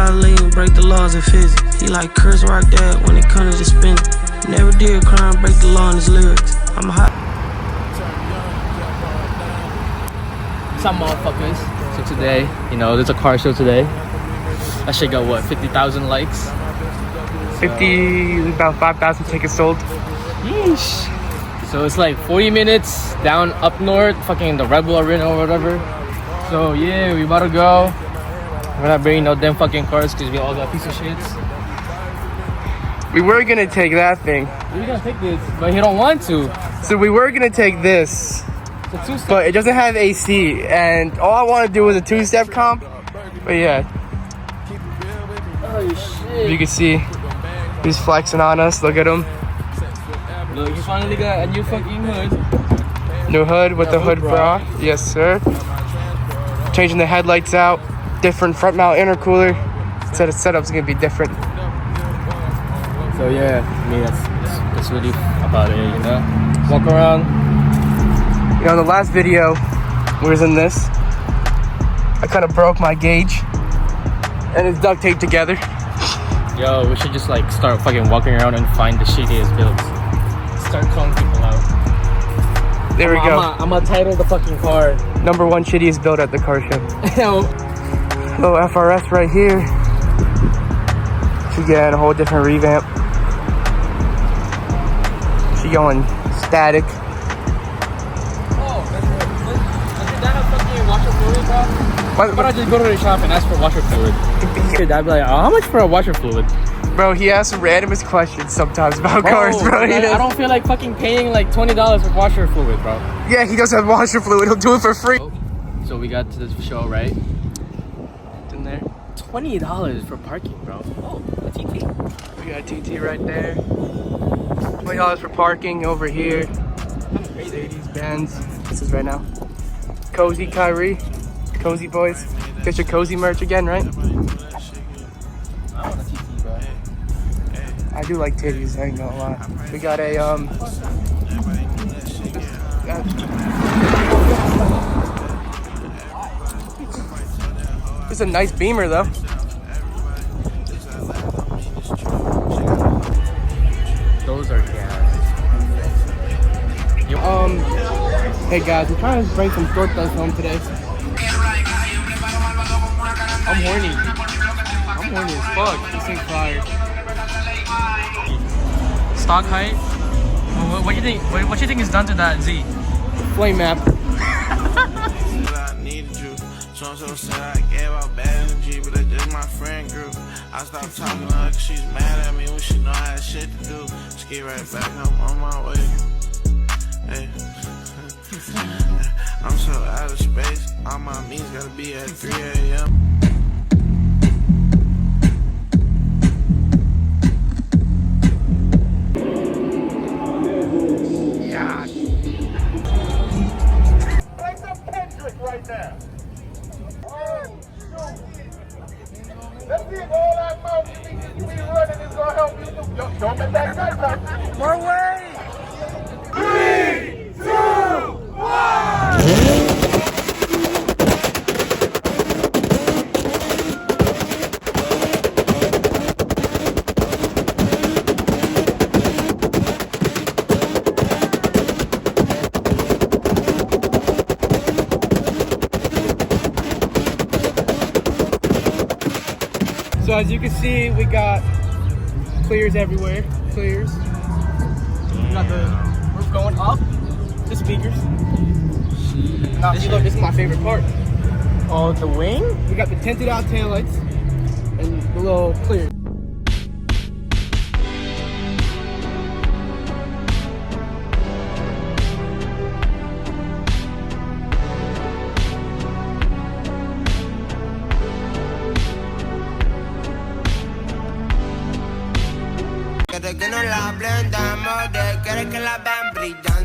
try to lean, break the laws of physics. He like Chris Rock that when it comes to spinning. Never did a crime, break the law in his lyrics. I'm hot. What's up, motherfuckers? So today, you know, there's a car show today. That shit got what, 50,000 likes? 50, about 5,000 tickets sold. Yeesh. So it's like 40 minutes down up north, fucking the Rebel Arena or whatever. So yeah, we about to go. We're not bringing no damn fucking cars because we all got piece of shits. We were gonna take that thing. We're gonna take this, but he don't want to. So we were gonna take this, It's a two-step. but it doesn't have AC, and all I want to do is a two-step comp. But yeah, Oh shit. you can see he's flexing on us. Look at him. Look, you finally got a new fucking hood. New hood with the hood bra. Yes, sir. Changing the headlights out. Different front mount intercooler. Setup's gonna be different. So yeah, I mean that's really about it, you know. Walk around. You know, in the last video, we was in this. I kind of broke my gauge, and it's duct taped together. Yo, we should just like start fucking walking around and find the shittiest builds. Start calling people out. There we go. I'm gonna title the fucking car. Number one shittiest build at the car show. Yo. Little FRS right here. She getting a whole different revamp. She going static. Oh, does that have fucking washer fluid, bro? Why don't I just go to the shop and ask for washer fluid? I'd be like, oh, how much for a washer fluid? Bro, he asks randomest questions sometimes about cars, bro. Like, I don't feel like fucking paying like $20 for washer fluid, bro. Yeah, he does have washer fluid. He'll do it for free. So we got to the show, right? It's in there. $20 for parking, bro. Oh, a TT. We got a TT right there. $20 for parking over here. Mercedes Benz. This is right now. Cozy Kyrie. Cozy boys. Get your cozy merch again, right? I want a TT, bro. I do like titties, I ain't gonna lie. We got a it's a nice Beamer though. Those are gas. Hey guys, we're trying to bring some tortas home today. I'm horny. I'm horny as fuck. This thing's fire. Stock height? What do you think? What do you think is done to that Z? Flame map. So said I gave out bad energy, but it's just my friend group. I stopped talking to her cause she's mad at me when she know I had shit to do. Ski right back, I'm on my way. Hey. I'm so out of space, all my meetings gotta be at 3 a.m. Right now. Let's see if all that mouth you be running is gonna help you do. Don't make that cut now. More way. 3, 2, 1. So as you can see, we got clears everywhere. Clears. We got the roof going up. The speakers. Now, see, look, this is my favorite part. Oh, the wing? We got the tinted out taillights and the little clear. Que no la blendamos, de quiere que la ven brillando.